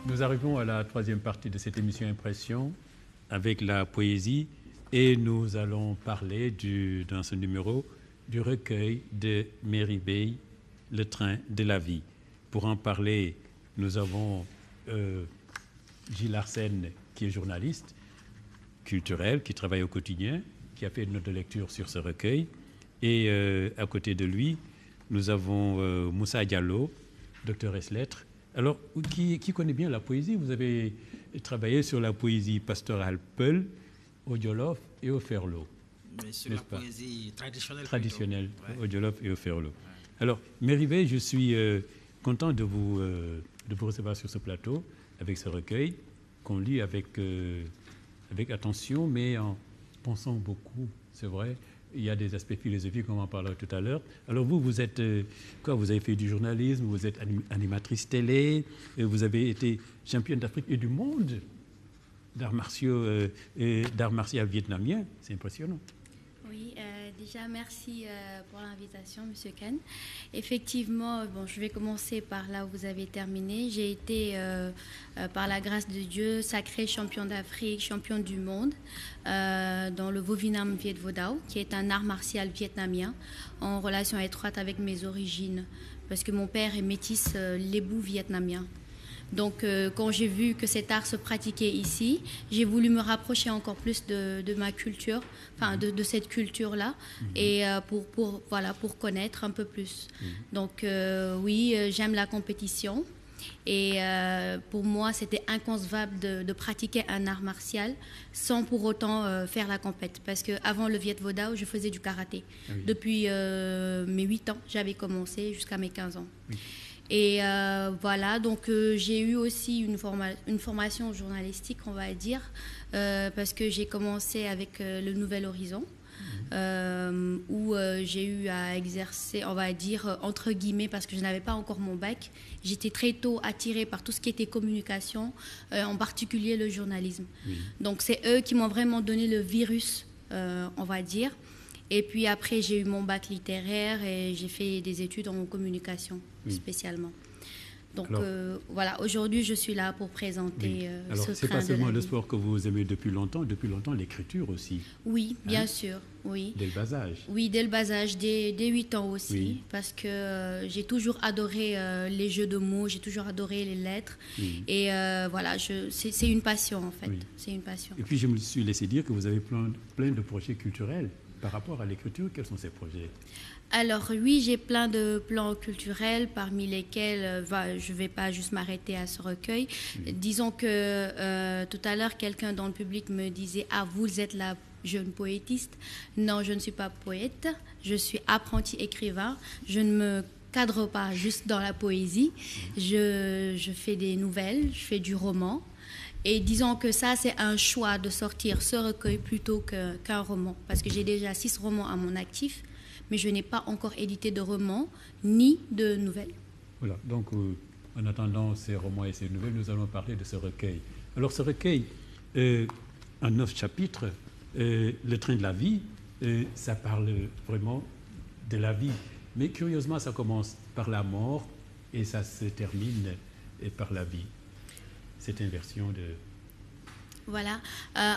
Nous arrivons à la troisième partie de cette émission Impression avec la poésie et nous allons parler dans ce numéro du recueil de Merivale, Le train de la vie. Pour en parler, nous avons Gilles Arsène qui est journaliste culturel, qui travaille au quotidien, qui a fait une note de lecture sur ce recueil. Et à côté de lui, nous avons Moussa Diallo, docteur ès lettres. Alors, qui connaît bien la poésie? Vous avez travaillé sur la poésie pastorale Peul, au Jolof et au Ferlo. Mais sur la poésie traditionnelle. Traditionnelle, au Jolof et au Ferlo. Ouais. Alors, Merivale, je suis content de vous recevoir sur ce plateau avec ce recueil qu'on lit avec attention, mais en pensant beaucoup, c'est vrai. Il y a des aspects philosophiques, on en parlera tout à l'heure. Alors vous êtes quoi? Vous avez fait du journalisme, vous êtes animatrice télé, vous avez été championne d'Afrique et du monde d'arts martiaux et d'arts martiaux vietnamiens. C'est impressionnant. Oui, déjà merci pour l'invitation, Monsieur Khan. Effectivement, je vais commencer par là où vous avez terminé. J'ai été, par la grâce de Dieu, sacrée championne d'Afrique, championne du monde dans le Vo Vinam Viet Vo Dao, qui est un art martial vietnamien en relation étroite avec mes origines, parce que mon père est métis lébou vietnamien. Donc, quand j'ai vu que cet art se pratiquait ici, j'ai voulu me rapprocher encore plus de ma culture, enfin de cette culture-là, et pour connaître un peu plus. Donc, oui, j'aime la compétition. Et pour moi, c'était inconcevable de pratiquer un art martial sans pour autant faire la compète. Parce qu'avant le Viet Vo Dao, je faisais du karaté. Oui. Depuis mes 8 ans, j'avais commencé jusqu'à mes 15 ans. Oui. Et voilà, donc j'ai eu aussi une formation journalistique, on va dire, parce que j'ai commencé avec le Nouvel Horizon, où j'ai eu à exercer, on va dire, entre guillemets, parce que je n'avais pas encore mon bac. J'étais très tôt attirée par tout ce qui était communication, en particulier le journalisme. Oui. Donc c'est eux qui m'ont vraiment donné le virus, on va dire. Et puis après, j'ai eu mon bac littéraire et j'ai fait des études en communication spécialement. Donc voilà, aujourd'hui, je suis là pour présenter alors, ce train de la vie. C'est pas seulement le sport que vous aimez depuis longtemps l'écriture aussi. Oui, bien sûr, oui. Dès le bas âge. Oui, dès le bas âge, dès 8 ans aussi, parce que j'ai toujours adoré les jeux de mots, j'ai toujours adoré les lettres. Et voilà, c'est une passion en fait, c'est une passion. Et puis je me suis laissé dire que vous avez plein de projets culturels. Par rapport à l'écriture, quels sont ces projets? Alors oui, j'ai plein de plans culturels, parmi lesquels je ne vais pas juste m'arrêter à ce recueil. Disons que tout à l'heure, quelqu'un dans le public me disait « Ah, vous êtes la jeune poétiste ». Non, je ne suis pas poète, je suis apprenti écrivain. Je ne me cadre pas juste dans la poésie. Je fais des nouvelles, je fais du roman. Et disons que ça, c'est un choix de sortir ce recueil plutôt qu'un roman. Parce que j'ai déjà 6 romans à mon actif, mais je n'ai pas encore édité de romans ni de nouvelles. Voilà, donc en attendant ces romans et ces nouvelles, nous allons parler de ce recueil. Alors ce recueil, en 9 chapitres, Le train de la vie, ça parle vraiment de la vie. Mais curieusement, ça commence par la mort et ça se termine par la vie. Cette inversion de... Voilà.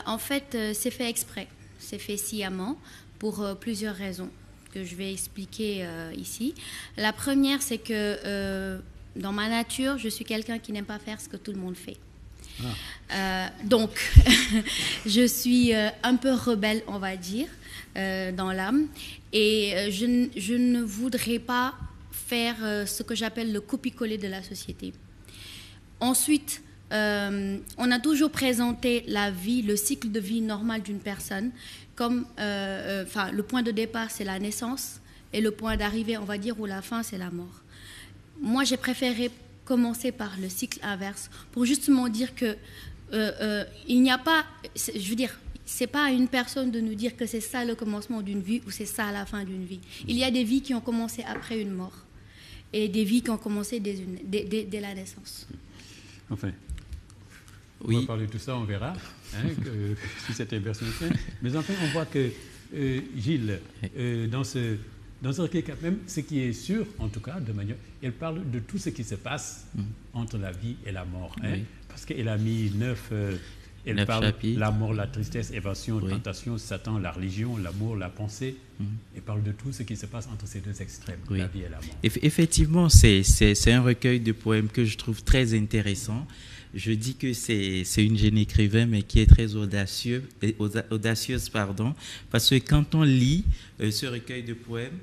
En fait, c'est fait exprès. C'est fait sciemment pour plusieurs raisons que je vais expliquer ici. La première, c'est que dans ma nature, je suis quelqu'un qui n'aime pas faire ce que tout le monde fait. Donc, je suis un peu rebelle, on va dire, dans l'âme. Et je ne voudrais pas faire ce que j'appelle le copie-coller de la société. Ensuite, on a toujours présenté la vie, le cycle de vie normal d'une personne comme, le point de départ, c'est la naissance, et le point d'arrivée, on va dire, ou la fin, c'est la mort. Moi, j'ai préféré commencer par le cycle inverse, pour justement dire que il n'y a pas, je veux dire, c'est pas à une personne de nous dire que c'est ça le commencement d'une vie ou c'est ça la fin d'une vie. Il y a des vies qui ont commencé après une mort, et des vies qui ont commencé dès la naissance. Enfin, on va parler de tout ça, on verra, si cette inversion est. Mais enfin, on voit que Gilles, dans ce dans ce recueil, quand même, ce qui est sûr, en tout cas, de manière, elle parle de tout ce qui se passe entre la vie et la mort. Hein, oui. Parce qu'elle a mis 9 elle parle chapitres. La mort, la tristesse, évasion, tentation, Satan, la religion, l'amour, la pensée. Elle parle de tout ce qui se passe entre ces deux extrêmes, la vie et la mort. Effectivement, c'est un recueil de poèmes que je trouve très intéressant. Je dis que c'est une jeune écrivain, mais qui est très audacieuse, parce que quand on lit ce recueil de poèmes,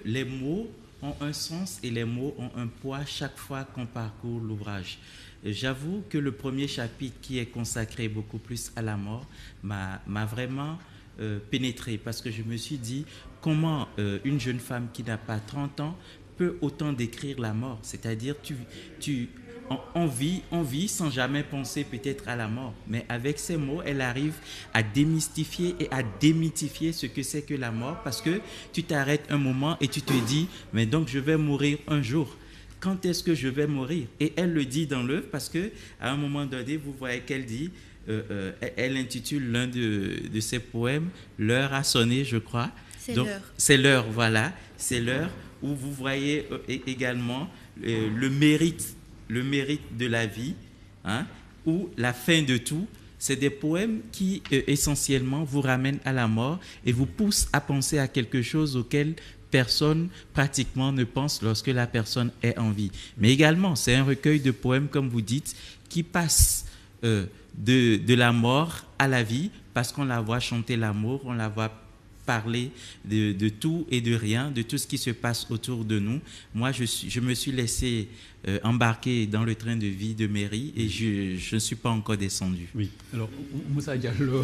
les mots ont un sens et les mots ont un poids chaque fois qu'on parcourt l'ouvrage. J'avoue que le premier chapitre, qui est consacré beaucoup plus à la mort, m'a vraiment pénétré, parce que je me suis dit comment une jeune femme qui n'a pas 30 ans peut autant décrire la mort. C'est-à-dire on vit sans jamais penser peut-être à la mort, mais avec ces mots, elle arrive à démystifier et à démythifier ce que c'est que la mort, parce que tu t'arrêtes un moment et tu te dis, mais donc je vais mourir un jour. Quand est-ce que je vais mourir? Et elle le dit dans l'œuvre, parce qu'à un moment donné, vous voyez qu'elle dit, elle intitule l'un de ses poèmes « L'heure a sonné », je crois. C'est l'heure. C'est l'heure, voilà. C'est l'heure où vous voyez également le mérite de la vie, hein, ou la fin de tout. C'est des poèmes qui, essentiellement, vous ramènent à la mort et vous poussent à penser à quelque chose auquel personne pratiquement ne pense lorsque la personne est en vie. Mais également, c'est un recueil de poèmes, comme vous dites, qui passe de la mort à la vie, parce qu'on la voit chanter l'amour, on la voit parler de tout et de rien, de tout ce qui se passe autour de nous. Moi, je me suis laissé embarquer dans le train de vie de Méry et je ne suis pas encore descendu. Oui, alors Moussa Diallo,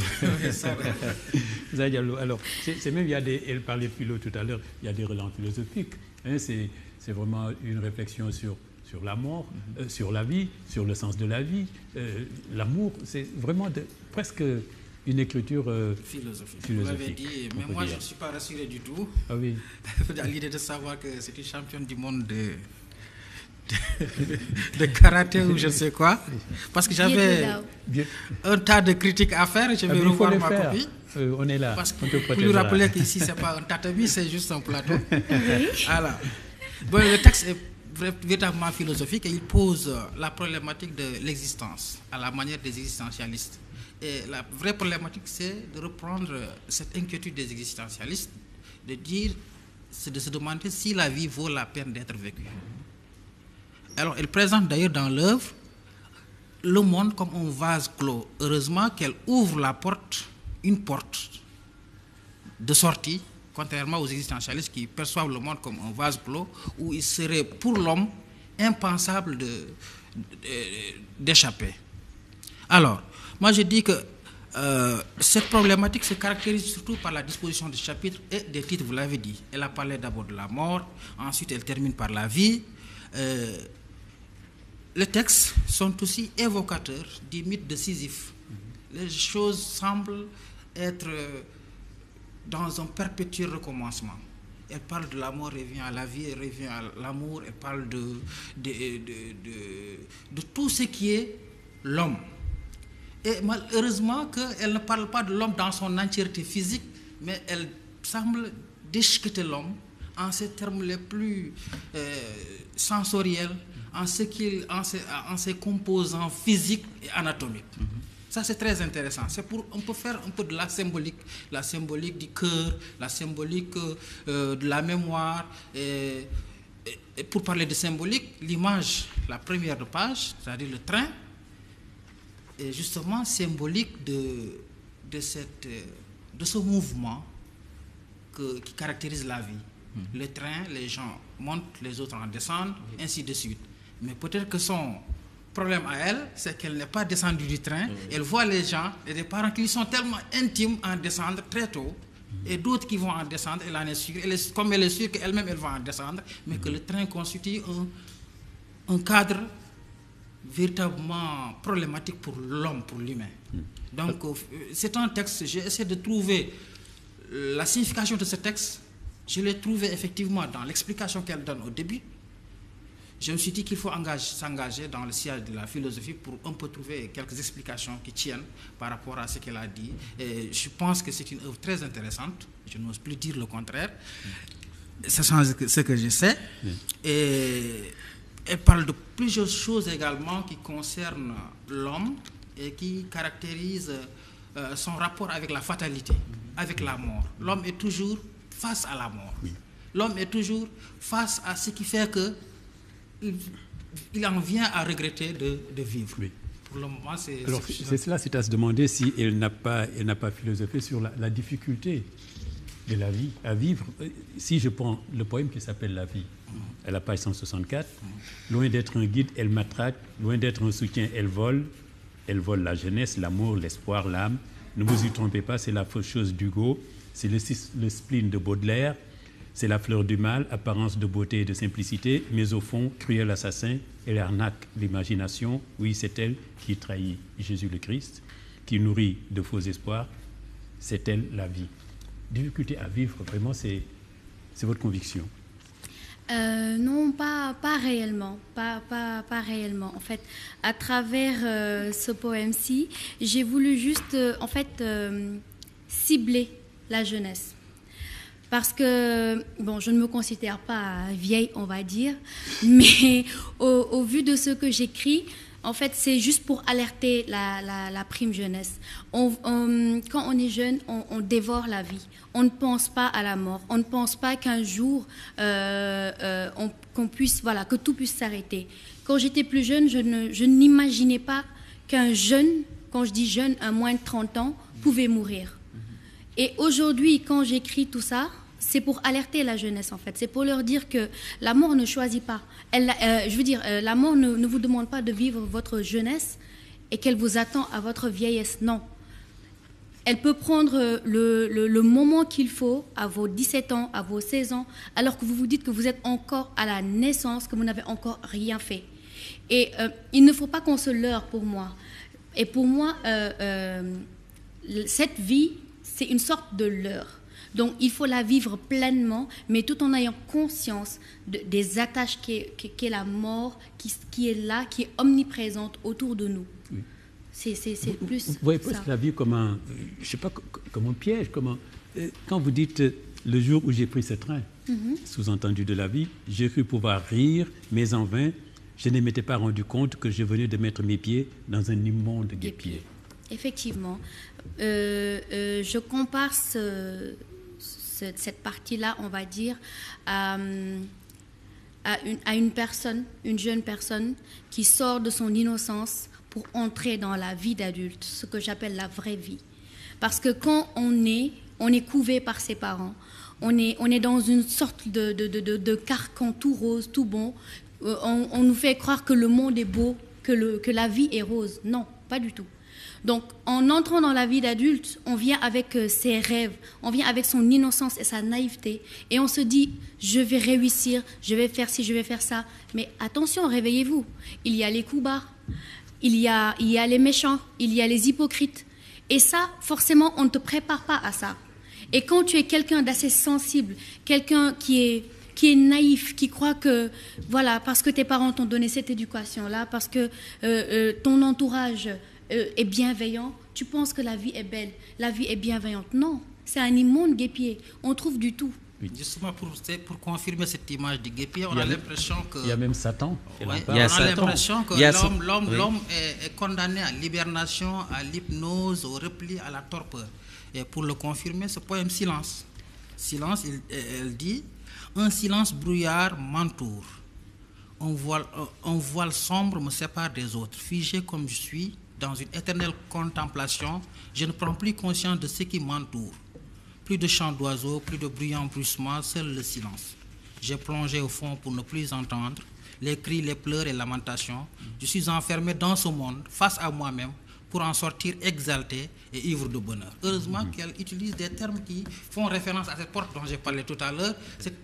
Moussa Diallo, alors c'est même, elle parlait de philo tout à l'heure, il y a des relents philosophiques, hein, c'est vraiment une réflexion sur la mort, sur la vie, sur le sens de la vie, l'amour, c'est vraiment presque une écriture philosophique. Vous l'avez dit, mais moi je ne suis pas rassuré du tout. Ah oui. À l'idée de savoir que c'est une championne du monde de karaté ou je ne sais quoi. Parce que j'avais un tas de critiques à faire. Je vais revoir ma copie. On est là. Parce que pour lui rappeler qu'ici, ce n'est pas un tatami, c'est juste un plateau. Alors, bon, le texte est véritablement philosophique et il pose la problématique de l'existence à la manière des existentialistes. Et la vraie problématique, c'est de reprendre cette inquiétude des existentialistes, de se demander si la vie vaut la peine d'être vécue. Alors, elle présente d'ailleurs dans l'œuvre le monde comme un vase clos. Heureusement qu'elle ouvre une porte de sortie, contrairement aux existentialistes qui perçoivent le monde comme un vase clos, où il serait pour l'homme impensable d'échapper. Alors, moi je dis que cette problématique se caractérise surtout par la disposition des chapitres et des titres, vous l'avez dit. Elle a parlé d'abord de la mort, ensuite elle termine par la vie. Les textes sont aussi évocateurs du mythe de Sisyphe. Les choses semblent être dans un perpétuel recommencement. Elle parle de la mort, revient à la vie, elle revient à l'amour, elle parle de tout ce qui est l'homme. Et malheureusement qu'elle ne parle pas de l'homme dans son entièreté physique, mais elle semble déchiqueter l'homme en ses termes les plus sensoriels, en ses composants physiques et anatomiques. Ça, c'est très intéressant. On peut faire un peu de la symbolique du cœur, la symbolique de la mémoire. Et pour parler de symbolique, l'image, la première de page, c'est-à-dire le train, est justement symbolique de ce mouvement qui caractérise la vie. Le train, les gens montent, les autres en descendent, ainsi de suite. Mais peut-être que son problème à elle, c'est qu'elle n'est pas descendue du train. Elle voit les gens et des parents qui sont tellement intimes en descendre très tôt, et d'autres qui vont en descendre, elle en est sûre. Comme elle est sûre qu'elle-même, elle va en descendre, mais que le train constitue un cadre véritablement problématique pour l'homme, pour l'humain. Donc, c'est un texte, j'ai essayé de trouver la signification de ce texte. Je l'ai trouvé effectivement dans l'explication qu'elle donne au début. Je me suis dit qu'il faut s'engager dans le sillage de la philosophie pour un peu trouver quelques explications qui tiennent par rapport à ce qu'elle a dit. Et je pense que c'est une œuvre très intéressante. Je n'ose plus dire le contraire. Ça change ce que je sais. Et elle parle de plusieurs choses également qui concernent l'homme et qui caractérisent son rapport avec la fatalité, avec la mort. L'homme est toujours face à la mort. Oui. L'homme est toujours face à ce qui fait que il en vient à regretter de vivre. Oui. Pour le moment, c'est cela, c'est à se demander si elle n'a pas philosophé sur la difficulté de la vie à vivre. Si je prends le poème qui s'appelle La vie, à la page 164, loin d'être un guide, elle matraque, loin d'être un soutien, elle vole la jeunesse, l'amour, l'espoir, l'âme. Ne vous y trompez pas, c'est la fausse chose d'Hugo, c'est le spleen de Baudelaire, c'est la fleur du mal, apparence de beauté et de simplicité, mais au fond, cruel assassin, elle arnaque l'imagination. Oui, c'est elle qui trahit Jésus le Christ, qui nourrit de faux espoirs. C'est elle la vie. Difficulté à vivre, vraiment, c'est votre conviction? Non, pas réellement. Pas réellement. En fait, à travers ce poème-ci, j'ai voulu juste, cibler la jeunesse. Parce que, bon, je ne me considère pas vieille, on va dire, mais au vu de ce que j'écris, en fait, c'est juste pour alerter la prime jeunesse. Quand on est jeune, on dévore la vie. On ne pense pas à la mort. On ne pense pas qu'un jour, que tout puisse s'arrêter. Quand j'étais plus jeune, je n'imaginais pas qu'un jeune, quand je dis jeune, un moins de 30 ans, pouvait mourir. Et aujourd'hui, quand j'écris tout ça, c'est pour alerter la jeunesse, en fait. C'est pour leur dire que la mort ne choisit pas. La mort ne vous demande pas de vivre votre jeunesse et qu'elle vous attend à votre vieillesse. Non. Elle peut prendre le moment qu'il faut à vos 17 ans, à vos 16 ans, alors que vous vous dites que vous êtes encore à la naissance, que vous n'avez encore rien fait. Et il ne faut pas qu'on se leurre pour moi. Et pour moi, cette vie, c'est une sorte de leurre. Donc, il faut la vivre pleinement, mais tout en ayant conscience des attaches qu'est la mort, qui est là, qui est omniprésente autour de nous. Oui. C'est plus vous voyez presque la vie comme un, je sais pas, comme un piège. Quand vous dites le jour où j'ai pris ce train, sous-entendu de la vie, j'ai cru pouvoir rire, mais en vain, je ne m'étais pas rendu compte que je venais de mettre mes pieds dans un immonde guêpier. Effectivement. Je compare cette partie-là, on va dire, à une personne, une jeune personne qui sort de son innocence pour entrer dans la vie d'adulte, ce que j'appelle la vraie vie. Parce que quand on est couvé par ses parents, on est dans une sorte de carcan tout rose, tout bon. On nous fait croire que le monde est beau, que la vie est rose. Non, pas du tout. Donc, en entrant dans la vie d'adulte, on vient avec ses rêves, on vient avec son innocence et sa naïveté. Et on se dit, je vais réussir, je vais faire ci, je vais faire ça. Mais attention, réveillez-vous. Il y a les coups bas, il y a les méchants, il y a les hypocrites. Et ça, forcément, on ne te prépare pas à ça. Et quand tu es quelqu'un d'assez sensible, quelqu'un qui est naïf, qui croit que, voilà, parce que tes parents t'ont donné cette éducation-là, parce que ton entourage est bienveillant, tu penses que la vie est belle, la vie est bienveillante. Non, c'est un immonde guêpier. On trouve du tout. Oui. Justement, pour confirmer cette image du guêpier, on a l'impression que... Il y a même Satan. On a l'impression que l'homme est condamné à l'hibernation, à l'hypnose, au repli, à la torpeur. Et pour le confirmer, ce poème Silence. Silence, elle dit, un silence brouillard m'entoure. Un voile sombre me sépare des autres. Figé comme je suis, dans une éternelle contemplation, je ne prends plus conscience de ce qui m'entoure. Plus de chants d'oiseaux, plus de bruyants bruissements, seul le silence. J'ai plongé au fond pour ne plus entendre les cris, les pleurs et lamentations. Je suis enfermé dans ce monde, face à moi-même, pour en sortir exalté et ivre de bonheur. Heureusement qu'elle utilise des termes qui font référence à cette porte dont j'ai parlé tout à l'heure,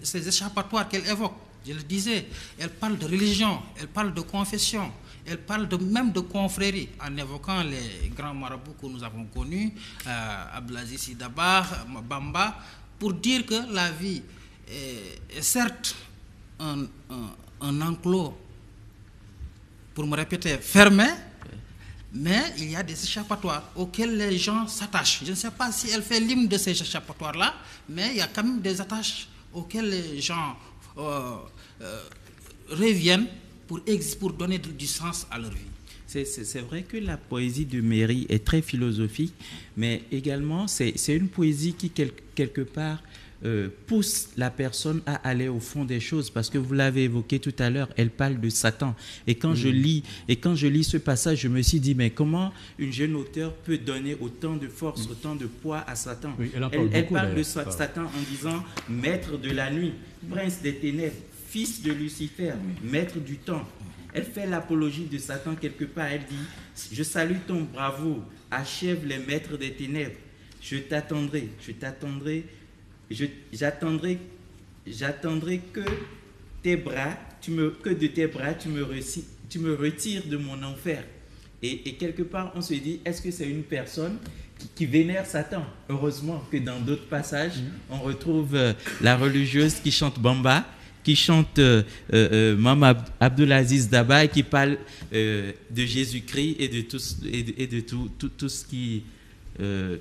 ces échappatoires qu'elle évoque. Je le disais, elle parle de religion, elle parle de confession, elle parle même de confrérie, en évoquant les grands marabouts que nous avons connus, Abdelaziz Sy Dabakh, Bamba, pour dire que la vie est certes un enclos, pour me répéter, fermé, mais il y a des échappatoires auxquels les gens s'attachent. Je ne sais pas si elle fait l'hymne de ces échappatoires-là, mais il y a quand même des attaches auxquels les gens reviennent pour donner du sens à leur vie. C'est vrai que la poésie de Méry est très philosophique, mais également c'est une poésie qui quelque part pousse la personne à aller au fond des choses, parce que vous l'avez évoqué tout à l'heure, elle parle de Satan. Et quand je lis ce passage, je me suis dit, mais comment une jeune auteure peut donner autant de force, autant de poids à Satan? Oui, elle parle de Satan en disant maître de la nuit, prince des ténèbres, fils de Lucifer, maître du temps. Elle fait l'apologie de Satan quelque part. Elle dit, je salue ton bravoure, achève les maîtres des ténèbres. J'attendrai que tes bras, que de tes bras tu me retires de mon enfer. Et quelque part, on se dit, est-ce que c'est une personne qui vénère Satan? Heureusement que dans d'autres passages, on retrouve la religieuse qui chante Bamba, qui chante Mama Abdelaziz Daba, et qui parle de Jésus-Christ et de tout ce qui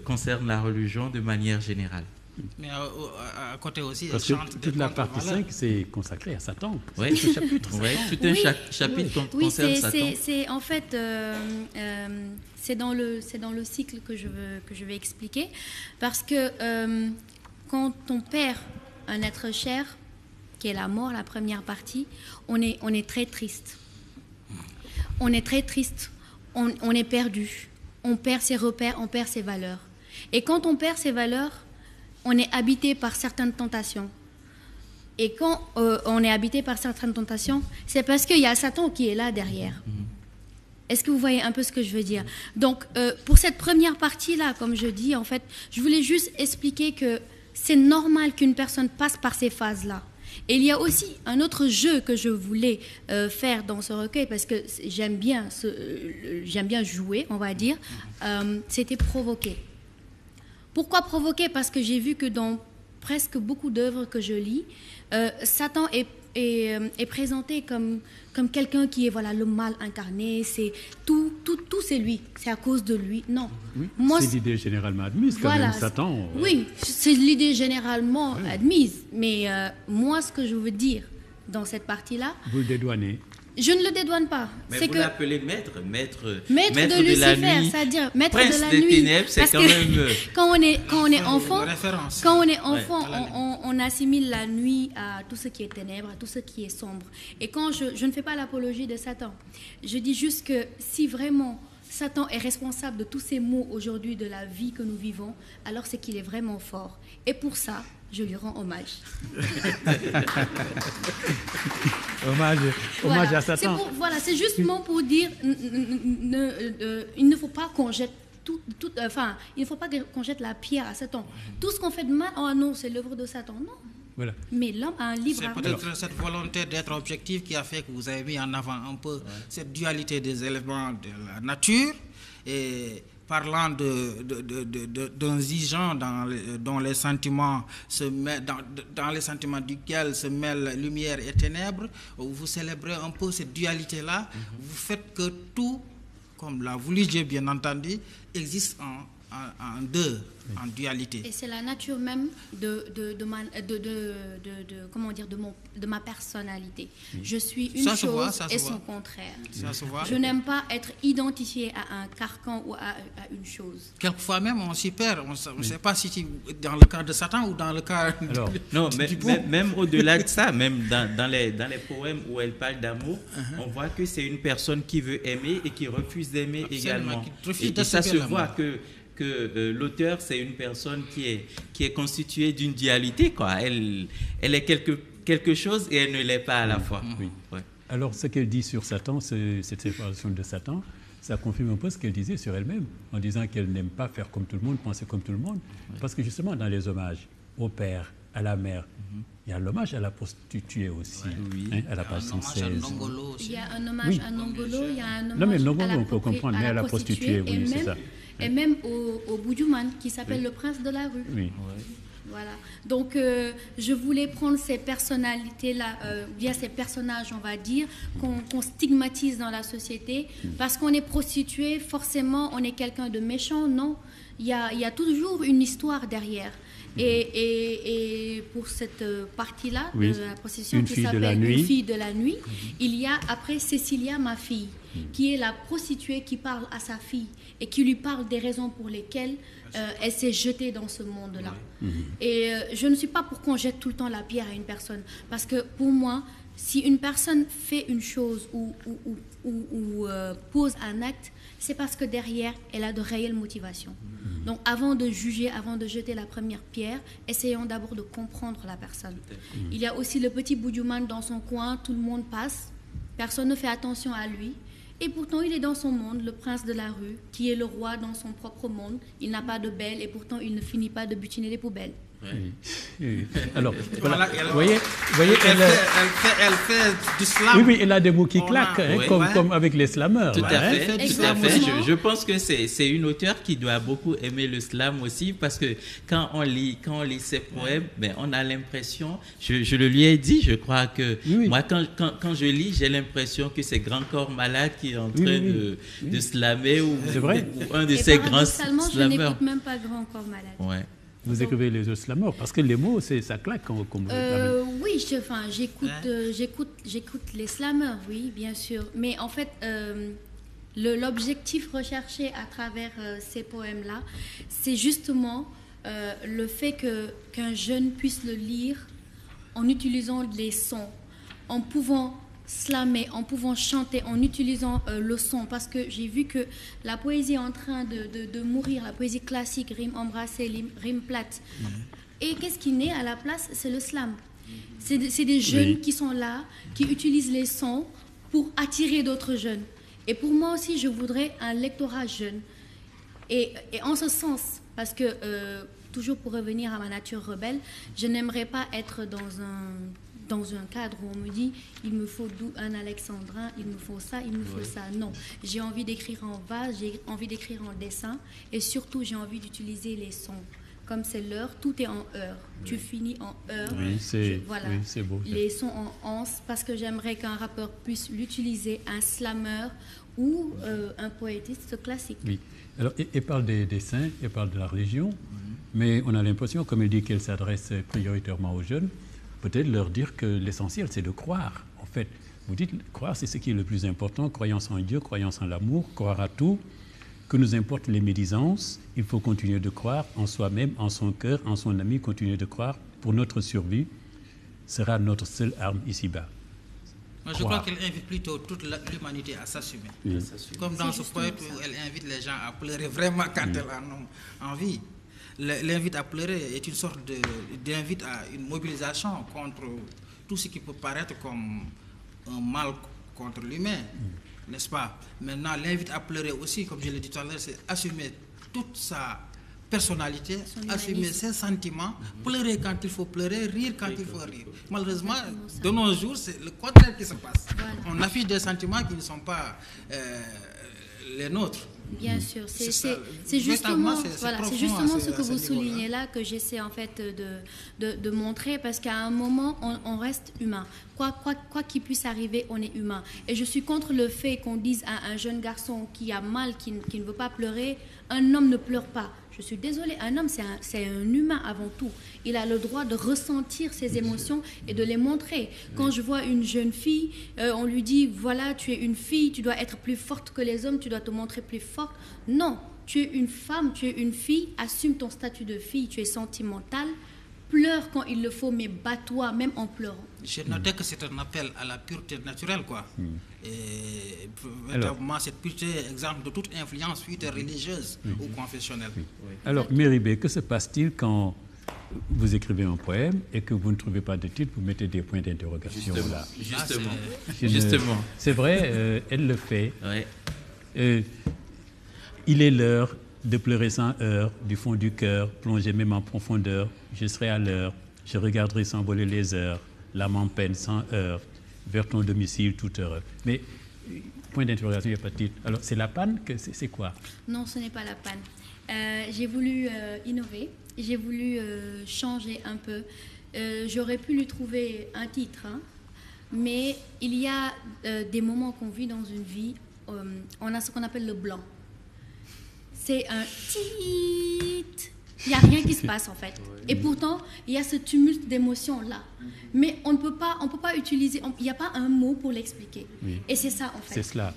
concerne la religion de manière générale. Mais à côté aussi, parce que toute la partie 5, c'est consacré à Satan. Oui, tout un chapitre concerne Satan. C'est en fait, c'est dans le cycle que je vais expliquer, parce que quand on perd un être cher, qui est la mort, la première partie, on est très triste. On est très triste, on est perdu, on perd ses repères, on perd ses valeurs. Et quand on perd ses valeurs, on est habité par certaines tentations. Et quand on est habité par certaines tentations, c'est parce qu'il y a Satan qui est là derrière. Est-ce que vous voyez un peu ce que je veux dire? Donc, pour cette première partie-là, comme je dis, en fait, je voulais juste expliquer que c'est normal qu'une personne passe par ces phases-là. Et il y a aussi un autre jeu que je voulais faire dans ce recueil, parce que j'aime bien jouer, on va dire, c'était provoquer. Pourquoi provoquer? Parce que j'ai vu que dans presque beaucoup d'œuvres que je lis, Satan est présenté comme quelqu'un qui est le mal incarné, c'est tout c'est lui, c'est à cause de lui. Non. Oui, c'est l'idée généralement admise quand même, Satan. Oui, c'est l'idée généralement admise, mais moi ce que je veux dire dans cette partie-là... Vous le dédouanez. Je ne le dédouane pas. Mais vous l'appelez maître de Lucifer, c'est-à-dire maître prince de la des nuit. ténèbres, c'est quand même... quand on est enfant, on assimile la nuit à tout ce qui est ténèbres, à tout ce qui est sombre. Et quand je ne fais pas l'apologie de Satan, je dis juste que si vraiment Satan est responsable de tous ces maux aujourd'hui de la vie que nous vivons, alors c'est qu'il est vraiment fort. Et pour ça, je lui rends hommage. hommage à Satan. C'est justement pour dire, il ne faut pas qu'on jette il ne faut pas qu'on jette la pierre à Satan. Tout ce qu'on fait de mal, oh non, c'est l'œuvre de Satan. Non. Voilà. Mais l'homme a un libre arbitre. C'est peut-être cette volonté d'être objectif qui a fait que vous avez mis en avant un peu cette dualité des éléments de la nature, et parlant d'un Zijan dont les sentiments dans les sentiments duquel se mêlent lumière et ténèbres. Vous célébrez un peu cette dualité-là. Vous faites que tout, comme l'a voulu Dieu bien entendu, existe en deux, en dualité. Et c'est la nature même de ma personnalité. Je suis une chose et son contraire. Je n'aime pas être identifié à un carcan ou à une chose. Quelquefois même on s'y perd. On ne sait pas si dans le cas de Satan ou dans le cas même au-delà de ça, même dans les poèmes où elle parle d'amour, on voit que c'est une personne qui veut aimer et qui refuse d'aimer également. Et ça se voit que l'auteur, c'est une personne qui est constituée d'une dualité, quoi. Elle est quelque chose et elle ne l'est pas à la fois. Oui. Ouais. Alors, ce qu'elle dit sur Satan, cette séparation de Satan, ça confirme un peu ce qu'elle disait sur elle-même, en disant qu'elle n'aime pas faire comme tout le monde, penser comme tout le monde. Parce que justement, dans les hommages au père, à la mère, il y a l'hommage à la prostituée aussi, à la page 116. Il y a un hommage à Nongolo, il y a un hommage non, mais Nongolo, on peut comprendre, mais à la prostituée, oui, c'est ça. Et même au Boudjouman, qui s'appelle le prince de la rue. Oui. Voilà. Donc, je voulais prendre ces personnalités-là, bien ces personnages, on va dire, qu'on stigmatise dans la société. Parce qu'on est prostitué, forcément, on est quelqu'un de méchant. Non, il y a toujours une histoire derrière. Et pour cette partie-là Oui. de la procession Une qui fille de la s'appelle nuit. Une fille de la nuit, il y a après Cécilia, ma fille, qui est la prostituée qui parle à sa fille et qui lui parle des raisons pour lesquelles elle s'est jetée dans ce monde-là. Et je ne suis pas pour qu'on jette tout le temps la pierre à une personne, parce que pour moi, si une personne fait une chose ou pose un acte, c'est parce que derrière, elle a de réelles motivations. Donc avant de juger, avant de jeter la première pierre, essayons d'abord de comprendre la personne. Il y a aussi le petit boudjouman dans son coin, tout le monde passe, personne ne fait attention à lui. Et pourtant, il est dans son monde, le prince de la rue, qui est le roi dans son propre monde. Il n'a pas de belle et pourtant, il ne finit pas de butiner les poubelles. Oui. Alors, voilà. Voilà, Vous voyez, elle fait du slam. oui, elle a des mots qui claquent, Oui. comme avec les slameurs. Tout à là, hein. fait, tout à Exactement. fait. Je pense que c'est une auteure qui doit beaucoup aimer le slam aussi, parce que quand on lit ses poèmes, ben, on a l'impression, je le lui ai dit, je crois que Oui. moi quand je lis, j'ai l'impression que c'est Grand Corps Malade qui est en train de slammer ou un de Et ces grands paradoxalement, je slameurs. n'écoute même pas Grand Corps Malade. Ouais. Vous écrivez les autres slameurs, parce que les mots, ça claque comme Oui, j'écoute les slameurs, oui, bien sûr. Mais en fait, l'objectif recherché à travers ces poèmes-là, c'est justement le fait qu'un jeune puisse le lire en utilisant les sons, en pouvant slammer, en pouvant chanter, en utilisant le son, parce que j'ai vu que la poésie est en train de mourir, la poésie classique, rime embrassée, rime plate. Et qu'est-ce qui naît à la place? C'est le slam. C'est des jeunes qui sont là, qui utilisent les sons pour attirer d'autres jeunes. Et pour moi aussi, je voudrais un lectorat jeune. Et en ce sens, parce que, toujours pour revenir à ma nature rebelle, je n'aimerais pas être dans un cadre où on me dit il me faut un alexandrin, il me faut ça, il me faut ça. Non, j'ai envie d'écrire en vase, j'ai envie d'écrire en dessin et surtout j'ai envie d'utiliser les sons. Comme c'est l'heure, tout est en heure. Tu finis en heure. Oui, c'est beau. Les sons en anse, parce que j'aimerais qu'un rappeur puisse l'utiliser, un slameur ou un poétiste classique. Oui. Alors, elle parle des dessins, elle parle de la religion, mais on a l'impression, comme elle dit qu'elle s'adresse prioritairement aux jeunes, peut-être leur dire que l'essentiel, c'est de croire. En fait, vous dites, croire, c'est ce qui est le plus important. Croyance en Dieu, croyance en l'amour, croire à tout. Que nous importent les médisances, il faut continuer de croire en soi-même, en son cœur, en son ami, continuer de croire pour notre survie sera notre seule arme ici-bas. Moi, je crois qu'elle invite plutôt toute l'humanité à s'assumer. Oui. Comme dans ce poème où elle invite les gens à pleurer vraiment quand elle en a envie. L'invite à pleurer est une sorte d'invite à une mobilisation contre tout ce qui peut paraître comme un mal contre l'humain, n'est-ce pas? Maintenant, l'invite à pleurer aussi, comme je l'ai dit tout à l'heure, c'est assumer toute sa personnalité, assumer ses sentiments, pleurer quand il faut pleurer, rire quand il faut rire. Malheureusement, de nos jours, c'est le contraire qui se passe. Voilà. On affiche des sentiments qui ne sont pas les nôtres. Bien sûr, c'est justement ce que vous soulignez là que j'essaie en fait de montrer, parce qu'à un moment on reste humain. Quoi qu'il puisse arriver, on est humain. Et je suis contre le fait qu'on dise à un jeune garçon qui a mal, qui ne veut pas pleurer, un homme ne pleure pas. Je suis désolée, un homme, c'est un humain avant tout. Il a le droit de ressentir ses émotions et de les montrer. Quand je vois une jeune fille, on lui dit, voilà, tu es une fille, tu dois être plus forte que les hommes, tu dois te montrer plus forte. Non, tu es une femme, tu es une fille, assume ton statut de fille, tu es sentimentale, pleure quand il le faut, mais bats-toi, même en pleurant. J'ai noté que c'est un appel à la pureté naturelle, quoi. Et véritablement, cette pureté est exemple de toute influence, fuite religieuse ou confessionnelle. Alors, Meribé, que se passe-t-il quand vous écrivez un poème et que vous ne trouvez pas de titre, vous mettez des points d'interrogation là? Justement. C'est vrai, elle le fait. Ouais. Il est l'heure de pleurer sans heure, du fond du cœur, plonger même en profondeur. Je serai à l'heure, je regarderai s'envoler les heures, l'âme en peine sans heure, vers ton domicile toute heure. Mais, point d'interrogation, il n'y a pas de titre. Alors, c'est la panne, c'est quoi? Non, ce n'est pas la panne. J'ai voulu innover, j'ai voulu changer un peu. J'aurais pu lui trouver un titre, hein, mais il y a des moments qu'on vit dans une vie, on a ce qu'on appelle le blanc. C'est un titre Il n'y a rien qui se passe en fait. Et pourtant, il y a ce tumulte d'émotions-là. Mais on ne peut pas utiliser, il n'y a pas un mot pour l'expliquer. Oui. Et c'est ça en fait. C'est cela.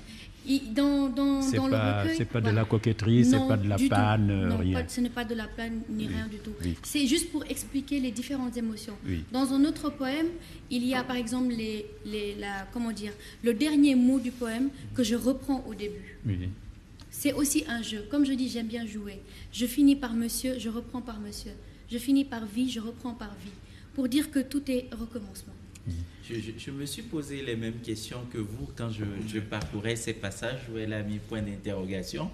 Dans le recueil, c'est pas de la coquetterie, c'est pas de la panne, rien. Ce n'est pas de la panne ni rien du tout. Oui. C'est juste pour expliquer les différentes émotions. Oui. Dans un autre poème, il y a par exemple le dernier mot du poème que je reprends au début. Oui. C'est aussi un jeu. Comme je dis, j'aime bien jouer. Je finis par monsieur, je reprends par monsieur. Je finis par vie, je reprends par vie. Pour dire que tout est recommencement. Je me suis posé les mêmes questions que vous quand je parcourais ces passages où elle a mis point d'interrogation,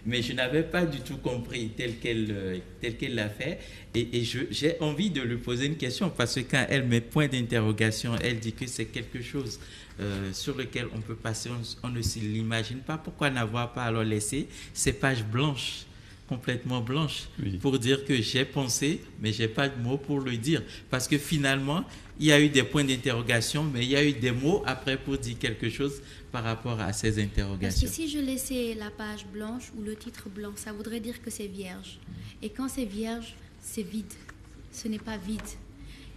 mais je n'avais pas du tout compris tel qu'elle l'a fait. Et j'ai envie de lui poser une question parce que quand elle met point d'interrogation, elle dit que c'est quelque chose sur lequel on peut passer, on ne se l'imagine pas. Pourquoi n'avoir pas alors laissé ces pages blanches, complètement blanches, pour dire que j'ai pensé, mais je n'ai pas de mots pour le dire. Parce que finalement, il y a eu des points d'interrogation, mais il y a eu des mots après pour dire quelque chose par rapport à ces interrogations. Parce que si je laissais la page blanche ou le titre blanc, ça voudrait dire que c'est vierge. Et quand c'est vierge, c'est vide. Ce n'est pas vide.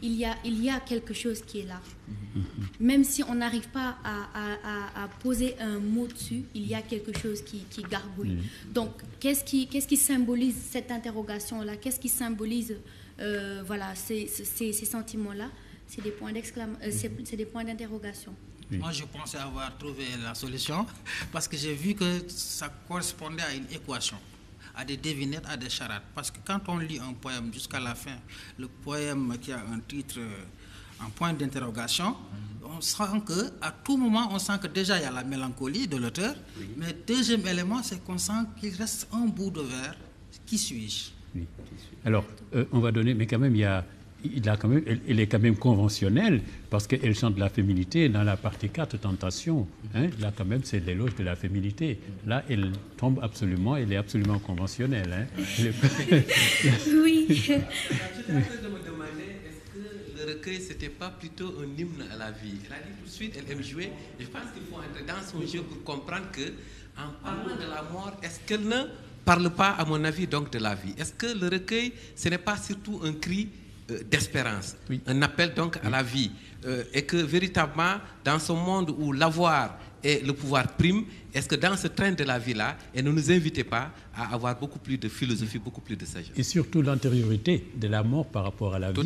Il y a quelque chose qui est là. Même si on n'arrive pas à poser un mot dessus, il y a quelque chose qui gargouille. Donc, qu'est-ce qui symbolise cette interrogation-là? Qu'est-ce qui symbolise ces sentiments-là? C'est des points c'est des points d'interrogation. Moi, je pensais avoir trouvé la solution parce que j'ai vu que ça correspondait à une équation, à des devinettes, à des charades. Parce que quand on lit un poème jusqu'à la fin, le poème qui a un titre en point d'interrogation, on sent qu'à tout moment, on sent que déjà il y a la mélancolie de l'auteur. Oui. Mais deuxième élément, c'est qu'on sent qu'il reste un bout de vers. Qui suis-je? Oui. Alors, on va donner, mais quand même, elle est quand même conventionnelle parce qu'elle chante la féminité dans la partie 4, Tentation. Hein, là, quand même, c'est l'éloge de la féminité. Là, elle tombe absolument, elle est absolument conventionnelle. Hein. Oui. Je suis en train de me demander, est-ce que le recueil, c'était pas plutôt un hymne à la vie? Elle a dit tout de suite, elle aime jouer. Je pense qu'il faut entrer dans son jeu pour comprendre qu'en parlant de la mort, est-ce qu'elle ne parle pas, à mon avis, donc de la vie? Est-ce que le recueil, ce n'est pas surtout un cri d'espérance, un appel donc à la vie, et que véritablement dans ce monde où l'avoir et le pouvoir priment, est-ce que dans ce train de la vie-là, elle ne nous invitait pas à avoir beaucoup plus de philosophie, beaucoup plus de sagesse? Et surtout l'antériorité de la mort par rapport à la vie.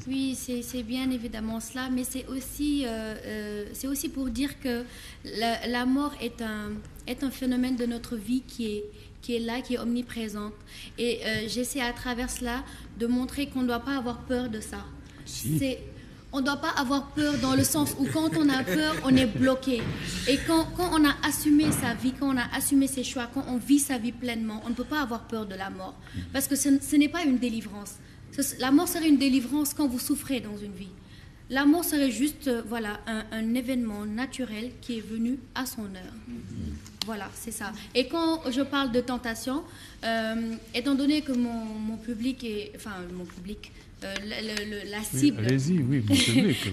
Oui, c'est bien évidemment cela, mais c'est aussi pour dire que la mort est un phénomène de notre vie qui est là, qui est omniprésente. Et j'essaie à travers cela de montrer qu'on ne doit pas avoir peur de ça. Si. On ne doit pas avoir peur dans le sens où quand on a peur, on est bloqué. Et quand on a assumé sa vie, quand on a assumé ses choix, quand on vit sa vie pleinement, on ne peut pas avoir peur de la mort. Parce que ce n'est pas une délivrance. La mort serait une délivrance quand vous souffrez dans une vie. La mort serait juste un événement naturel qui est venu à son heure. Voilà, c'est ça. Et quand je parle de tentation, étant donné que mon public est... Enfin, mon public... la cible,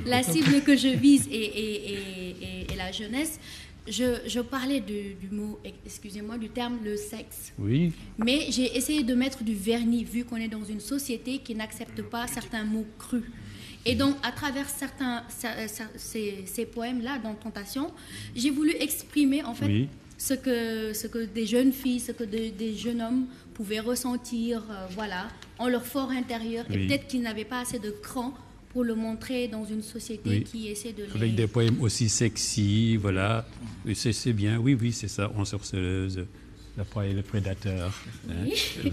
la cible que je vise est la jeunesse. Je parlais du mot, excusez-moi, du terme le sexe. Oui. Mais j'ai essayé de mettre du vernis vu qu'on est dans une société qui n'accepte pas certains mots crus. Et donc, à travers ces poèmes-là, dans Tentation, j'ai voulu exprimer en fait ce que des jeunes filles, ce que des jeunes hommes pouvaient ressentir, en leur fort intérieur. Et peut-être qu'ils n'avaient pas assez de cran pour le montrer dans une société qui essaie de... Avec des poèmes aussi sexy, voilà. C'est bien, oui, c'est ça. Ensorceleuse, la proie et le prédateur. Oui. Hein.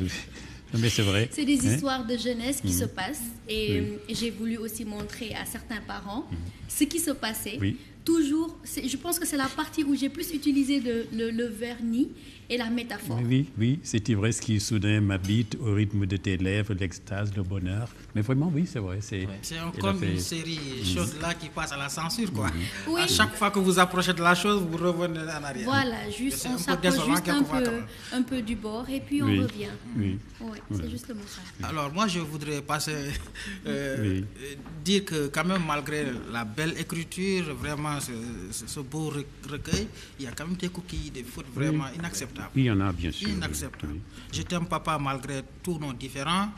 Mais c'est vrai. C'est des histoires de jeunesse qui se passent. Et j'ai voulu aussi montrer à certains parents ce qui se passait. Oui. Toujours, je pense que c'est la partie où j'ai plus utilisé le vernis et la métaphore. Oui, cette ivresse qui soudain m'habite au rythme de tes lèvres, l'extase, le bonheur. Mais vraiment, oui, c'est vrai. C'est comme une série chose là qui passe à la censure, quoi. Oui. À chaque fois que vous approchez de la chose, vous revenez en arrière. Voilà, juste on s'approche juste un peu du bord et puis on revient. Oui, c'est justement ça. Alors moi, je voudrais passer dire que quand même, malgré la belle écriture, vraiment devant ce beau recueil, il y a quand même des coquilles, des fautes vraiment inacceptables. Il y en a, bien sûr. Inacceptables. Oui. Je t'aime, papa, malgré tous nos différends.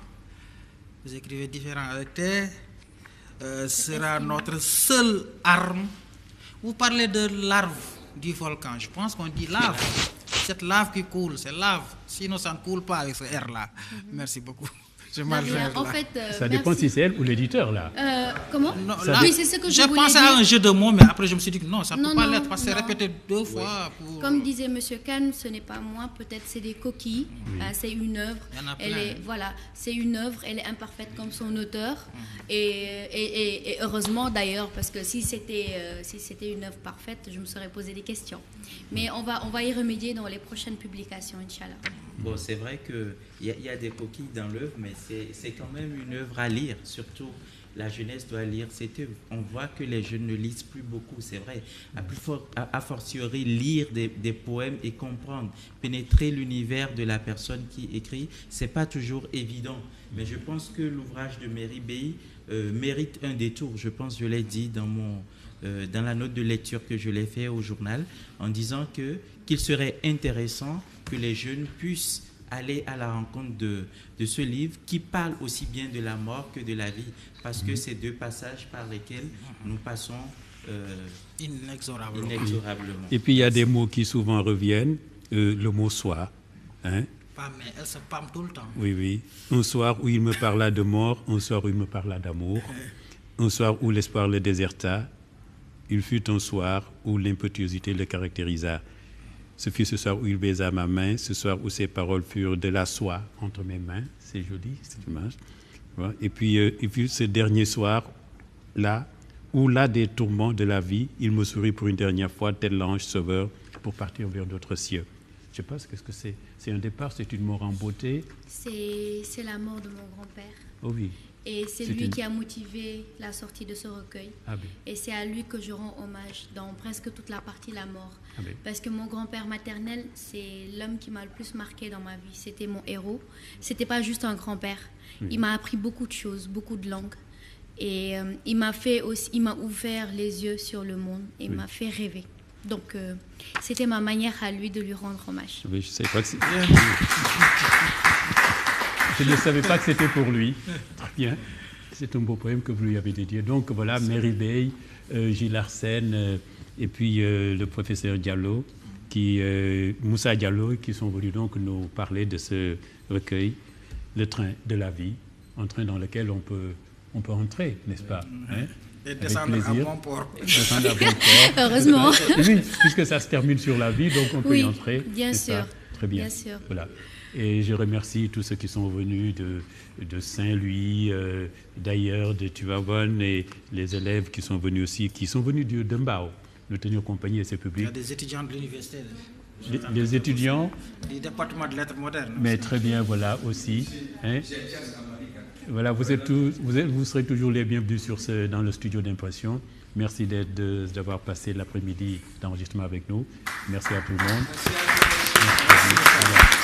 Vous écrivez différents avec T. Sera notre seule arme. Vous parlez de larve du volcan. Je pense qu'on dit lave. Cette lave qui coule, c'est lave. Sinon, ça ne coule pas avec ce R-là. Merci beaucoup. En fait, ça dépend si c'est elle ou l'éditeur, là. Comment? Oui, c'est ce que je voulais dire. J'ai pensé à un jeu de mots, mais après je me suis dit que non, ça ne peut pas l'être, parce que c'est répété 2 fois. Pour... Comme disait M. Kahn, ce n'est pas moi, peut-être c'est des coquilles, c'est une œuvre. Il y en a plein. Voilà, c'est une œuvre, elle est imparfaite comme son auteur. Et heureusement d'ailleurs, parce que si c'était une œuvre parfaite, je me serais posé des questions. Mais on va y remédier dans les prochaines publications, Inch'Allah. Bon, c'est vrai qu'il y a des coquilles dans l'œuvre, mais c'est quand même une œuvre à lire. Surtout, la jeunesse doit lire cette œuvre. On voit que les jeunes ne lisent plus beaucoup, c'est vrai. A fortiori, lire des poèmes et comprendre, pénétrer l'univers de la personne qui écrit, c'est pas toujours évident. Mais je pense que l'ouvrage de Merry Beye mérite un détour. Je pense, je l'ai dit dans la note de lecture que je l'ai fait au journal, en disant qu'il serait intéressant que les jeunes puissent aller à la rencontre de ce livre qui parle aussi bien de la mort que de la vie, parce que c'est 2 passages par lesquels nous passons inexorablement. Et puis il y a des mots qui souvent reviennent, le mot soir. Hein? Mais elle se pâme tout le temps. Oui. Un soir où il me parla de mort, un soir où il me parla d'amour, un soir où l'espoir le déserta, il fut un soir où l'impétuosité le caractérisa. Ce fut ce soir où il baisa ma main, ce soir où ses paroles furent de la soie entre mes mains. C'est joli, cette image. Voilà. Et puis ce dernier soir, là, où là des tourments de la vie, il me sourit pour une dernière fois, tel l'ange sauveur, pour partir vers d'autres cieux. Je ne sais pas ce que c'est. C'est un départ, c'est une mort en beauté. C'est la mort de mon grand-père. Oh oui. Et c'est lui qui a motivé la sortie de ce recueil. Ah ben. Et c'est à lui que je rends hommage dans presque toute la partie La mort. Ah ben. Parce que mon grand-père maternel, c'est l'homme qui m'a le plus marqué dans ma vie. C'était mon héros. C'était pas juste un grand-père. Il m'a appris beaucoup de choses, beaucoup de langues. Et il m'a ouvert les yeux sur le monde et m'a fait rêver. Donc, c'était ma manière à lui de lui rendre hommage. Oui, je savais pas que je ne savais pas que c'était pour lui. Très bien. C'est un beau poème que vous lui avez dédié. Donc voilà, Merry Beye, Gilles Arsène, et puis le professeur Diallo, Moussa Diallo, qui sont venus donc nous parler de ce recueil, Le train de la vie, un train dans lequel on peut entrer, n'est-ce pas, hein? Et descendre à bon port. Descendre à bon port. Heureusement. Oui, puisque ça se termine sur la vie, donc on peut y entrer. Bien sûr. Très bien. Bien sûr. Voilà. Et je remercie tous ceux qui sont venus de Saint-Louis, d'ailleurs, de Tuvaouane, et les élèves qui sont venus aussi, qui sont venus de Mbao, nous tenir compagnie à ce public. Il y a des étudiants de l'université. Les étudiants. Du département de lettres modernes. Mais très bien, voilà, aussi. Hein? Voilà, vous serez toujours les bienvenus dans le studio d'impression. Merci d'avoir passé l'après-midi d'enregistrement avec nous. Merci à tout le monde. Merci.